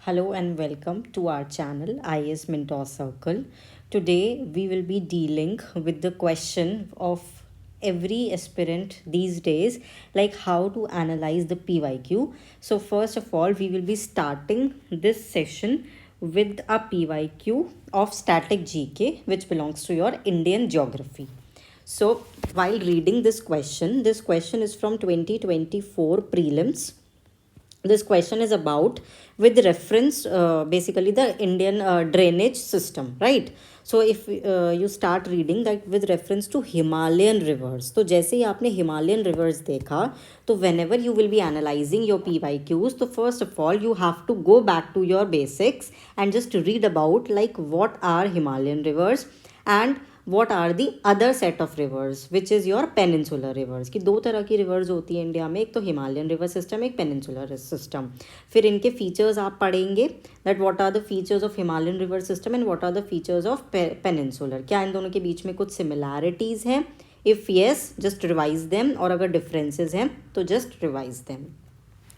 Hello and welcome to our channel IS Mentor Circle. Today we will be dealing with the question of every aspirant these days, like how to analyze the PYQ. So first of all, we will be starting this session with a PYQ of static GK, which belongs to your Indian geography. So while reading this question is from 2024 prelims. This question is about with reference basically the Indian drainage system, right? So if you start reading that with reference to Himalayan rivers, तो जैसे ही आपने Himalayan rivers देखा, तो whenever you will be analyzing your PYQs, तो first of all you have to go back to your basics and just read about like what are Himalayan rivers and what are the other set of rivers which is your peninsular rivers की दो तरह की reverse होती है India में, एक तो Himalayan river system, एक पेनिनसुलर सिस्टम. फिर इनके फीचर्स आप पढ़ेंगे that what are the features of Himalayan river system and what are the features of peninsular. क्या इन दोनों के बीच में कुछ सिमिलैरिटीज़ हैं? If yes just revise them, और अगर डिफरेंसेस हैं तो just revise them.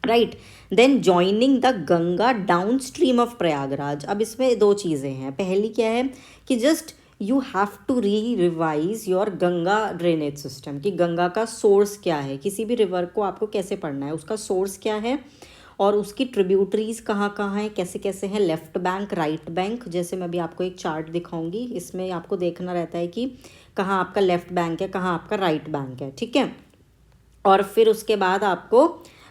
Right, then joining the Ganga downstream of Prayagraj. अब इसमें दो चीज़ें हैं. पहली क्या है कि just you have to revise your Ganga drainage system कि गंगा का सोर्स क्या है. किसी भी रिवर को आपको कैसे पढ़ना है, उसका सोर्स क्या है और उसकी ट्रिब्यूटरीज कहाँ कहाँ हैं, कैसे कैसे हैं, लेफ्ट बैंक राइट बैंक. जैसे मैं अभी आपको एक चार्ट दिखाऊंगी, इसमें आपको देखना रहता है कि कहाँ आपका लेफ्ट बैंक है, कहाँ आपका राइट बैंक है. ठीक है, और फिर उसके बाद आपको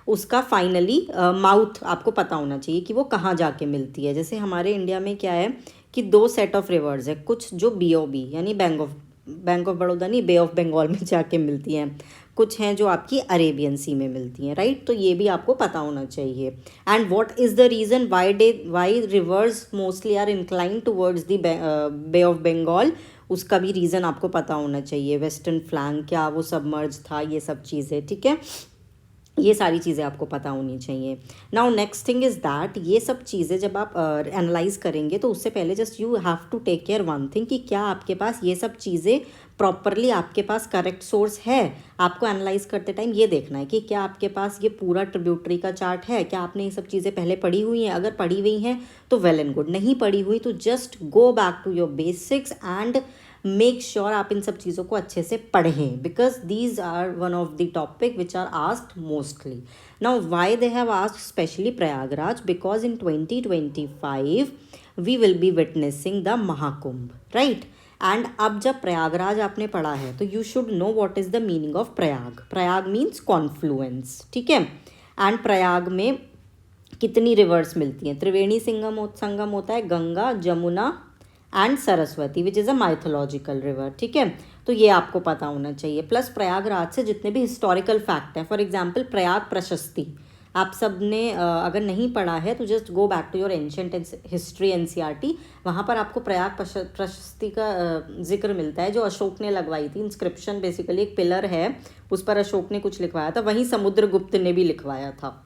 उसका फाइनली माउथ आपको पता होना चाहिए कि वो कहाँ जाके मिलती है. जैसे हमारे इंडिया में क्या है कि दो सेट ऑफ रिवर्स है, कुछ जो BOB यानी बैंक ऑफ बड़ौदा नहीं, बे ऑफ बंगाल में जाके मिलती हैं, कुछ हैं जो आपकी अरेबियन सी में मिलती हैं. राइट, तो ये भी आपको पता होना चाहिए. And what is the reason why rivers mostly are incline towards the Bay of Bengal, उसका भी रीज़न आपको पता होना चाहिए. वेस्टर्न फ्लैंक क्या वो सबमर्ज था, ये सब चीज़ें. ठीक है, ये सारी चीज़ें आपको पता होनी चाहिए. Now next thing is that ये सब चीज़ें जब आप एनालाइज करेंगे तो उससे पहले just you have to take care one thing कि क्या आपके पास ये सब चीज़ें प्रॉपरली आपके पास करेक्ट सोर्स है. आपको एनालाइज करते टाइम ये देखना है कि क्या आपके पास ये पूरा ट्रिब्यूटरी का चार्ट है, क्या आपने ये सब चीज़ें पहले पढ़ी हुई हैं. अगर पढ़ी हुई हैं तो वेल एंड गुड, नहीं पढ़ी हुई तो just go back to your basics and make sure आप इन सब चीज़ों को अच्छे से पढ़ें, because these are one of the topic which are asked mostly. Now why they have asked specially Prayagraj, because in 2025 we will be witnessing the Mahakumbh. Right, and अब जब प्रयागराज आपने पढ़ा है तो you should know what is the meaning of Prayag. Prayag means confluence. ठीक है, and Prayag में कितनी रिवर्स मिलती हैं? त्रिवेणी संगम होता है, Ganga, Jamuna and Saraswati which is a mythological river. ठीक है, तो ये आपको पता होना चाहिए. प्लस प्रयागराज से जितने भी हिस्टोरिकल फैक्ट हैं, फॉर एग्जांपल प्रयाग प्रशस्ति, आप सब ने अगर नहीं पढ़ा है तो just go back to your ancient history NCERT. वहाँ पर आपको प्रयाग प्रशस्ति का जिक्र मिलता है जो अशोक ने लगवाई थी. इंस्क्रिप्शन बेसिकली एक पिलर है, उस पर अशोक ने कुछ लिखवाया था, वहीं समुद्रगुप्त ने भी लिखवाया था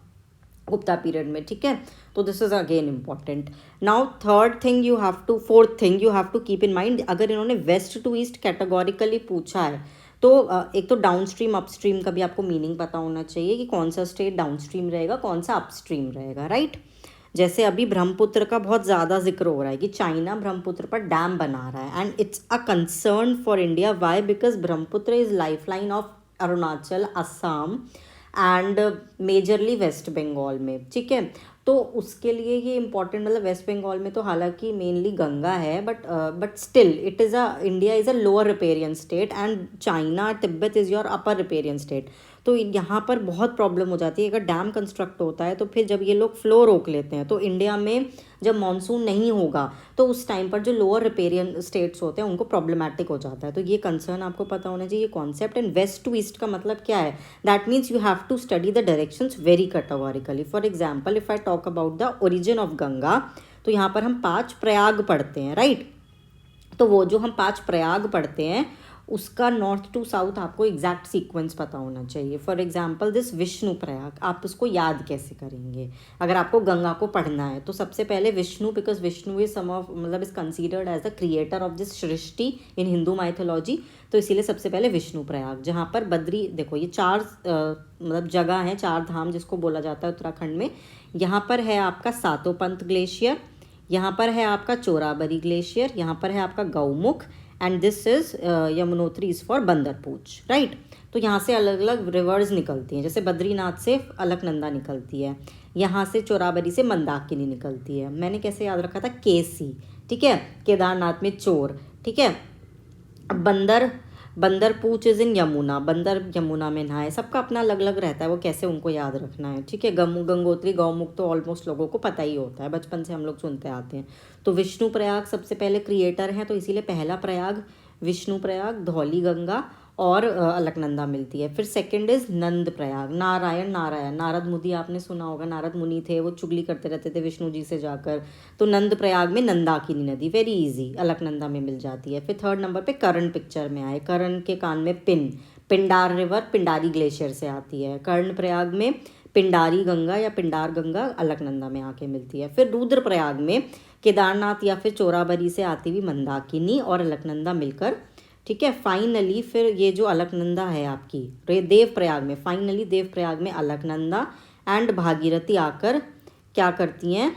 गुप्ता पीरियड में. ठीक है, तो this is again important. Now fourth thing you have to keep in mind, अगर इन्होंने वेस्ट टू ईस्ट कैटेगोरिकली पूछा है तो एक तो डाउन स्ट्रीम अपस्ट्रीम का भी आपको मीनिंग पता होना चाहिए कि कौन सा स्टेट डाउन स्ट्रीम रहेगा, कौन सा अपस्ट्रीम रहेगा. राइट, जैसे अभी ब्रह्मपुत्र का बहुत ज़्यादा जिक्र हो रहा है कि चाइना ब्रह्मपुत्र पर डैम बना रहा है, and it's a concern for India. Why? Because Brahmaputra is lifeline of Arunachal, Assam and majorly West Bengal में. ठीक है, तो उसके लिए ये इंपॉर्टेंट, मतलब वेस्ट बंगाल में तो हालांकि मेनली गंगा है, but still it is India is a lower riparian state and China Tibet is your upper riparian state. तो यहाँ पर बहुत प्रॉब्लम हो जाती है. अगर डैम कंस्ट्रक्ट होता है तो फिर जब ये लोग फ्लो रोक लेते हैं तो इंडिया में जब मानसून नहीं होगा तो उस टाइम पर जो लोअर रिपेरियन स्टेट्स होते हैं उनको प्रॉब्लमैटिक हो जाता है. तो ये कंसर्न आपको पता होना चाहिए concept. And west to east का मतलब क्या है? That means you have to study the directions very categorically. For example if I talk about the origin of Ganga, तो यहाँ पर हम 5 प्रयाग पढ़ते हैं. राइट, तो वो जो हम 5 प्रयाग पढ़ते हैं उसका नॉर्थ टू साउथ आपको एग्जैक्ट सीक्वेंस पता होना चाहिए. For example this Vishnu Prayag, आप उसको याद कैसे करेंगे? अगर आपको गंगा को पढ़ना है तो सबसे पहले Vishnu, because Vishnu is some of मतलब is considered as the creator of this सृष्टि इन हिंदू माइथोलॉजी. तो इसीलिए सबसे पहले विष्णु प्रयाग, जहाँ पर बद्री, देखो ये 4 मतलब जगह हैं, 4 धाम जिसको बोला जाता है उत्तराखंड में. यहाँ पर है आपका सातोपंत ग्लेशियर, यहाँ पर है आपका चोराबरी ग्लेशियर, यहाँ पर है आपका Gaumukh, and this is Yamunotri is for Bandarpunch, right. तो यहाँ से अलग अलग रिवर्स निकलती हैं, जैसे बद्रीनाथ से अलकनंदा निकलती है, यहाँ से चोराबरी से मंदाकिनी निकलती है. मैंने कैसे याद रखा था? केसी, ठीक है. केदारनाथ में चोर, ठीक है. बंदरपूछ इज इन यमुना, बंदर यमुना में नहाए. सबका अपना अलग अलग रहता है वो कैसे उनको याद रखना है, ठीक है. गंगोत्री गौमुख तो ऑलमोस्ट लोगों को पता ही होता है, बचपन से हम लोग सुनते आते हैं. तो विष्णु प्रयाग सबसे पहले क्रिएटर हैं, तो इसीलिए पहला प्रयाग विष्णु प्रयाग, धौली गंगा और अलकनंदा मिलती है. फिर सेकंड इज नंद प्रयाग, नारायण नारद मुनि, आपने सुना होगा, नारद मुनि थे, वो चुगली करते रहते थे विष्णु जी से जाकर. तो नंद प्रयाग में नंदाकिनी नदी, वेरी इजी, अलकनंदा में मिल जाती है. फिर थर्ड नंबर पे कर्ण पिक्चर में आए, कर्ण के कान में पिंडार रिवर पिंडारी ग्लेशियर से आती है. कर्ण प्रयाग में पिंडारी गंगा या पिंडार गंगा अलकनंदा में आके मिलती है. फिर रुद्र प्रयाग में केदारनाथ या फिर चोराबरी से आती हुई मंदाकिनी और अलकनंदा मिलकर, ठीक है. फाइनली फिर ये जो अलकनंदा है आपकी देव प्रयाग में, फाइनली देव प्रयाग में अलकनंदा एंड भागीरथी आकर क्या करती हैं?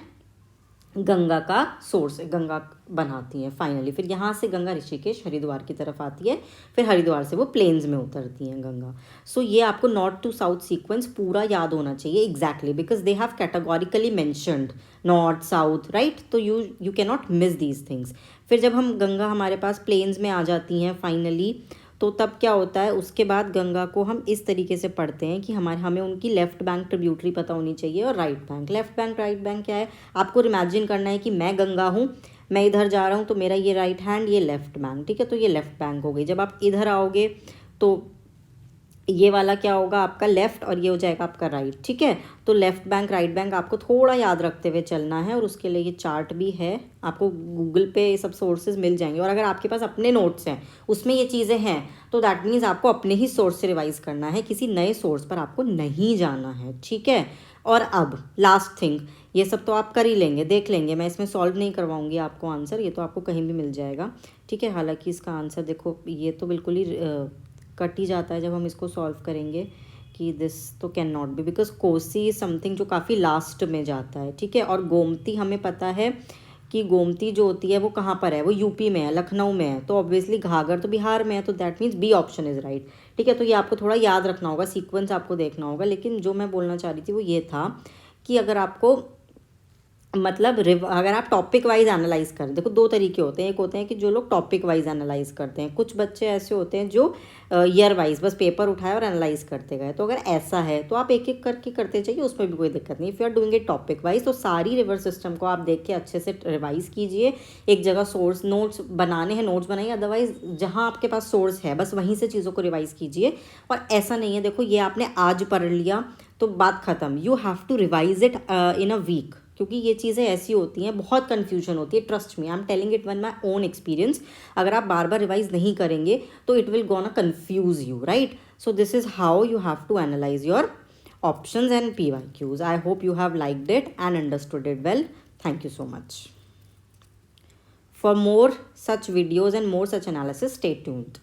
गंगा का सोर्स, गंगा बनाती हैं फाइनली. फिर यहाँ से गंगा ऋषिकेश हरिद्वार की तरफ आती है, फिर हरिद्वार से वो प्लेन्स में उतरती हैं गंगा. सो ये आपको नॉर्थ टू साउथ सीक्वेंस पूरा याद होना चाहिए exactly, because they have categorically mentioned north south, right. तो you can not miss these things. फिर जब हम गंगा हमारे पास प्लेन्स में आ जाती हैं फाइनली, तो तब क्या होता है? उसके बाद गंगा को हम इस तरीके से पढ़ते हैं कि हमें उनकी लेफ्ट बैंक ट्रिब्यूटरी पता होनी चाहिए और right bank. Left bank right bank क्या है? आपको इमेजिन करना है कि मैं गंगा हूँ, मैं इधर जा रहा हूँ, तो मेरा ये राइट हैंड, ये लेफ्ट बैंक, ठीक है. तो ये लेफ्ट बैंक हो गई. जब आप इधर आओगे तो ये वाला क्या होगा? आपका लेफ्ट, और ये हो जाएगा आपका राइट, ठीक है. तो लेफ्ट बैंक राइट बैंक आपको थोड़ा याद रखते हुए चलना है, और उसके लिए ये चार्ट भी है, आपको गूगल पे ये सब सोर्सेज मिल जाएंगे. और अगर आपके पास अपने नोट्स हैं उसमें ये चीज़ें हैं, तो दैट मीन्स आपको अपने ही सोर्स से रिवाइज करना है, किसी नए सोर्स पर आपको नहीं जाना है, ठीक है. और अब लास्ट थिंग, ये सब तो आप कर ही लेंगे, देख लेंगे, मैं इसमें सॉल्व नहीं करवाऊंगी आपको आंसर, ये तो आपको कहीं भी मिल जाएगा, ठीक है. हालांकि इसका आंसर देखो, ये तो बिल्कुल ही कट ही जाता है जब हम इसको सॉल्व करेंगे, कि दिस तो can not be, because Kosi is something जो काफ़ी लास्ट में जाता है, ठीक है. और गोमती हमें पता है कि गोमती जो होती है वो कहाँ पर है? वो यूपी में है, लखनऊ में है. तो ऑब्वियसली घाघर तो बिहार में है, तो that means B option is right, ठीक है. तो ये आपको थोड़ा याद रखना होगा, सीक्वेंस आपको देखना होगा. लेकिन जो मैं बोलना चाह रही थी वो ये था कि अगर आपको मतलब अगर आप टॉपिक वाइज एनालाइज करें, देखो 2 तरीके होते हैं. एक होते हैं कि जो लोग टॉपिक वाइज एनालाइज करते हैं, कुछ बच्चे ऐसे होते हैं जो ईयर वाइज बस पेपर उठाए और एनालाइज करते गए. तो अगर ऐसा है तो आप एक एक करके करते जाइए, उसमें भी कोई दिक्कत नहीं. If you are doing it topic wise, तो सारी रिवर सिस्टम को आप देख के अच्छे से रिवाइज कीजिए. एक जगह सोर्स नोट्स बनाने हैं, नोट्स बनाइए, अदरवाइज जहाँ आपके पास सोर्स है बस वहीं से चीज़ों को रिवाइज कीजिए. और ऐसा नहीं है, देखो ये आपने आज पढ़ लिया तो बात ख़त्म. You have to revise it in a week, क्योंकि ये चीज़ें ऐसी होती हैं, बहुत कन्फ्यूजन होती है. Trust me, I am telling it on my own experience. अगर आप बार बार रिवाइज नहीं करेंगे तो it will gonna confuse you, right. So this is how you have to analyse your options and PYQs. I hope you have liked it and understood it well. Thank you so much. For more such videos and more such analysis, stay tuned.